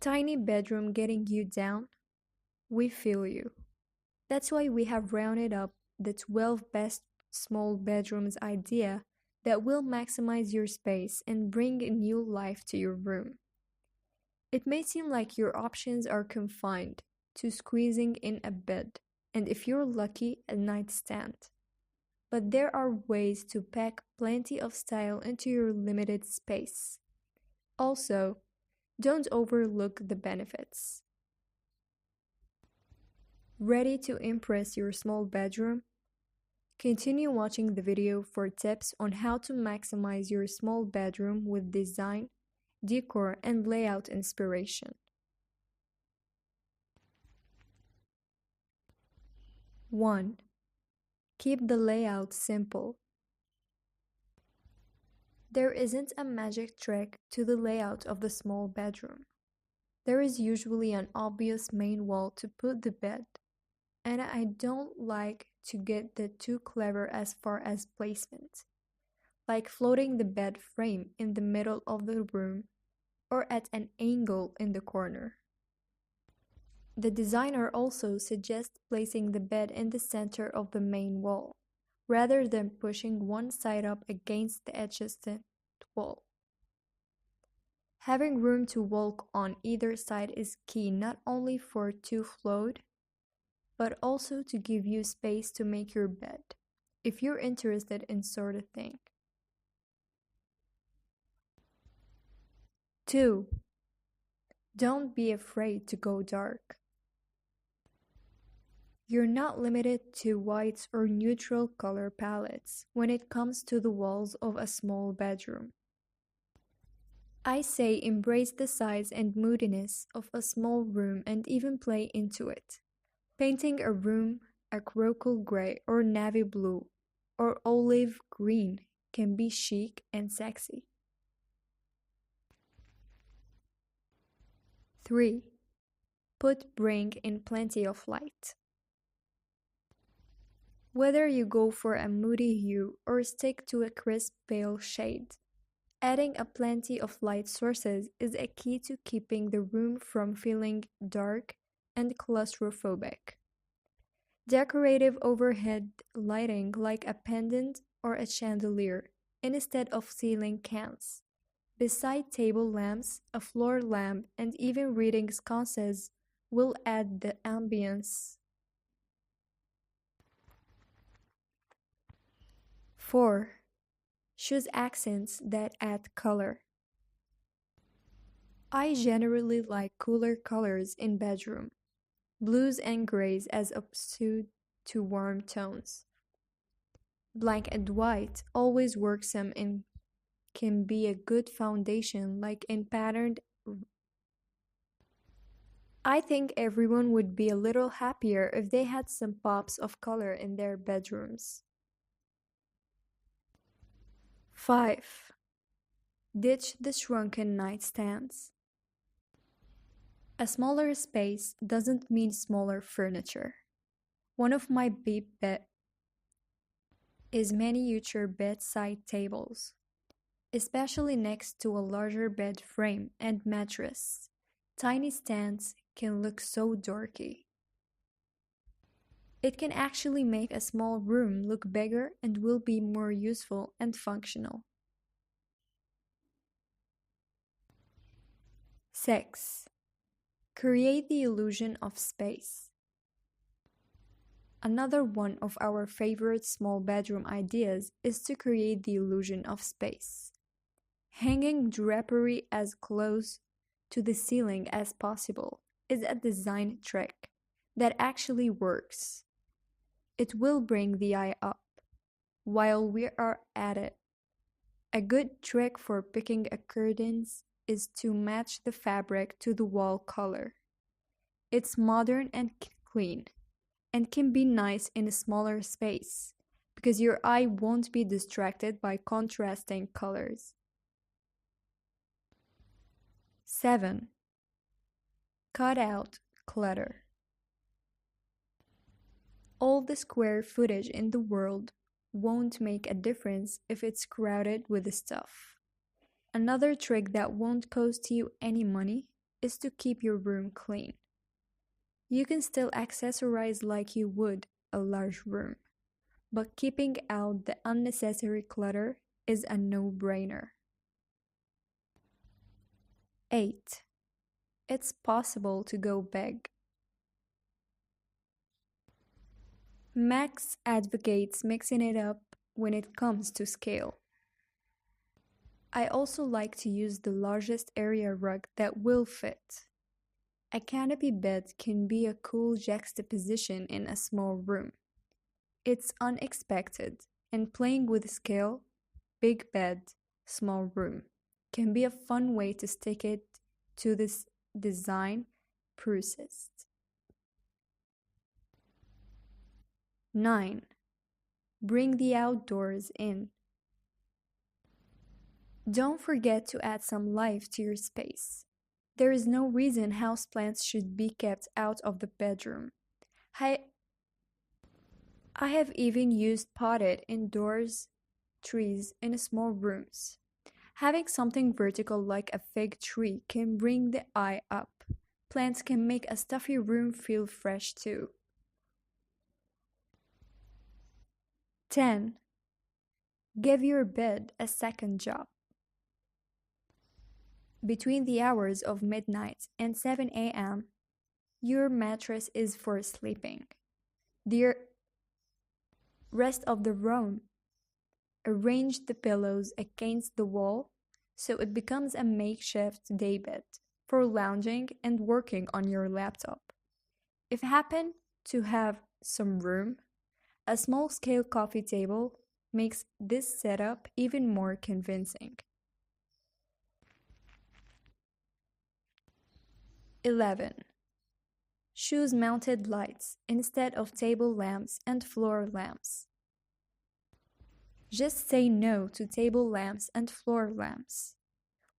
Tiny bedroom getting you down? We feel you. That's why we have rounded up the 12 best small bedrooms idea that will maximize your space and bring a new life to your room. It may seem like your options are confined to squeezing in a bed, and if you're lucky, a nightstand. But there are ways to pack plenty of style into your limited space. Also, don't overlook the benefits. Ready to impress your small bedroom? Continue watching the video for tips on how to maximize your small bedroom with design, decor, and layout inspiration. 1. Keep the layout simple. There isn't a magic trick to the layout of the small bedroom. There is usually an obvious main wall to put the bed, and I don't like to get too clever as far as placement, like floating the bed frame in the middle of the room or at an angle in the corner. The designer also suggests placing the bed in the center of the main wall, rather than pushing one side up against the adjacent wall. Having room to walk on either side is key not only for to float, but also to give you space to make your bed, if you're interested in sort of thing. 2. Don't be afraid to go dark. You're not limited to whites or neutral color palettes when it comes to the walls of a small bedroom. I say embrace the size and moodiness of a small room and even play into it. Painting a room a coral gray or navy blue or olive green can be chic and sexy. 3. Bring in plenty of light. Whether you go for a moody hue or stick to a crisp pale shade, adding a plenty of light sources is a key to keeping the room from feeling dark and claustrophobic. Decorative overhead lighting like a pendant or a chandelier instead of ceiling cans, beside table lamps, a floor lamp, and even reading sconces will add the ambience. 4. Choose accents that add color. I generally like cooler colors in bedroom, blues and grays as opposed to warm tones. Black and white always works and can be a good foundation like in patterned. I think everyone would be a little happier if they had some pops of color in their bedrooms. 5. Ditch the shrunken nightstands. A smaller space doesn't mean smaller furniture. One of my big pet is miniature bedside tables, especially next to a larger bed frame and mattress. Tiny stands can look so dorky. It can actually make a small room look bigger and will be more useful and functional. 6. Create the illusion of space. Another one of our favorite small bedroom ideas is to create the illusion of space. Hanging drapery as close to the ceiling as possible is a design trick that actually works. It will bring the eye up. While we are at it, a good trick for picking a curtains is to match the fabric to the wall color. It's modern and clean, and can be nice in a smaller space, because your eye won't be distracted by contrasting colors. 7. Cut out clutter. All the square footage in the world won't make a difference if it's crowded with stuff. Another trick that won't cost you any money is to keep your room clean. You can still accessorize like you would a large room, but keeping out the unnecessary clutter is a no-brainer. 8. It's possible to go big. Max advocates mixing it up when it comes to scale. I also like to use the largest area rug that will fit. A canopy bed can be a cool juxtaposition in a small room. It's unexpected, and playing with scale, big bed, small room, can be a fun way to stick it to this design process. 9. Bring the outdoors in. Don't forget to add some life to your space. There is no reason houseplants should be kept out of the bedroom. I have even used potted indoors trees in small rooms. Having something vertical like a fig tree can bring the eye up. Plants can make a stuffy room feel fresh too. 10. Give your bed a second job. Between the hours of midnight and 7 a.m., your mattress is for sleeping. The rest of the room, arrange the pillows against the wall so it becomes a makeshift daybed for lounging and working on your laptop. If you happen to have some room, a small-scale coffee table makes this setup even more convincing. 11. Choose mounted lights instead of table lamps and floor lamps. Just say no to table lamps and floor lamps.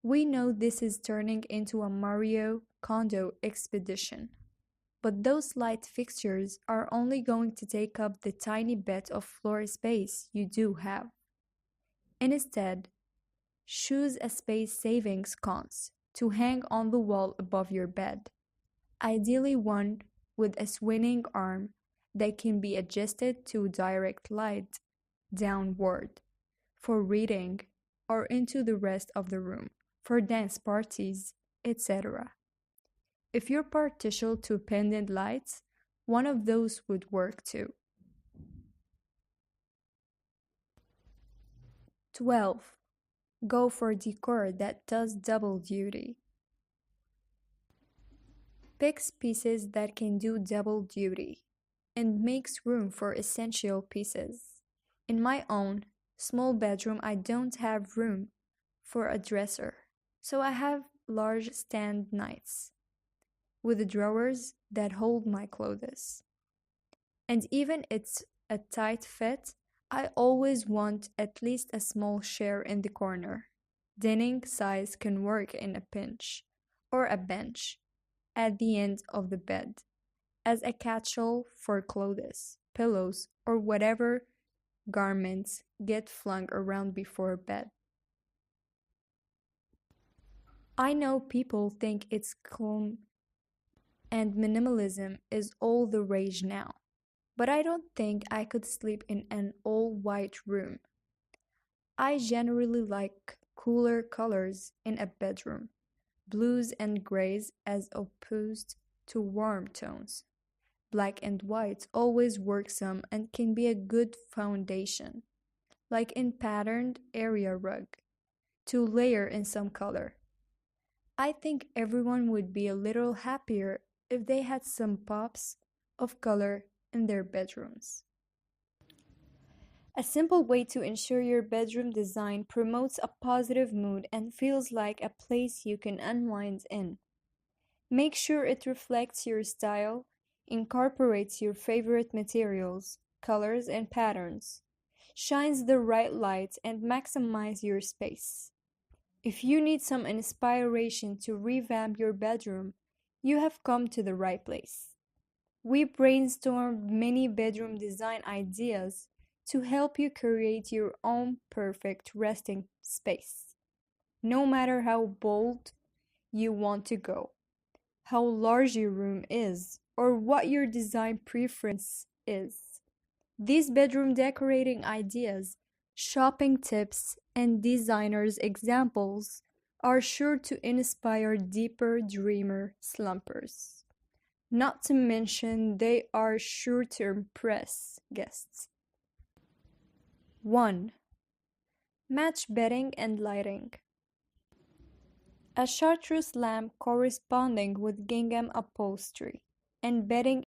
We know this is turning into a Mario Kondo expedition, but those light fixtures are only going to take up the tiny bit of floor space you do have. Instead, choose a space-saving sconce to hang on the wall above your bed, ideally one with a swinging arm that can be adjusted to direct light downward for reading or into the rest of the room for dance parties, etc. If you're partial to pendant lights, one of those would work too. 12. Go for decor that does double duty. Pick pieces that can do double duty and makes room for essential pieces. In my own small bedroom, I don't have room for a dresser, so I have large stand knights with drawers that hold my clothes. And even it's a tight fit, I always want at least a small chair in the corner. Dining size can work in a pinch, or a bench at the end of the bed as a catch-all for clothes, pillows, or whatever garments get flung around before bed. I know people think it's calm and minimalism is all the rage now, but I don't think I could sleep in an all-white room. I generally like cooler colors in a bedroom, blues and grays as opposed to warm tones. Black and white always work some and can be a good foundation, like in patterned area rug, to layer in some color. I think everyone would be a little happier if they had some pops of color in their bedrooms. A simple way to ensure your bedroom design promotes a positive mood and feels like a place you can unwind in. Make sure it reflects your style, incorporates your favorite materials, colors, and patterns, shines the right light, and maximize your space. If you need some inspiration to revamp your bedroom, you have come to the right place. We brainstormed many bedroom design ideas to help you create your own perfect resting space, no matter how bold you want to go. how large your room is, or what your design preference is. These bedroom decorating ideas, shopping tips, and designers' examples are sure to inspire deeper dreamer slumpers. Not to mention, they are sure to impress guests. 1. Match bedding and lighting. A chartreuse lamp corresponding with gingham upholstery and bedding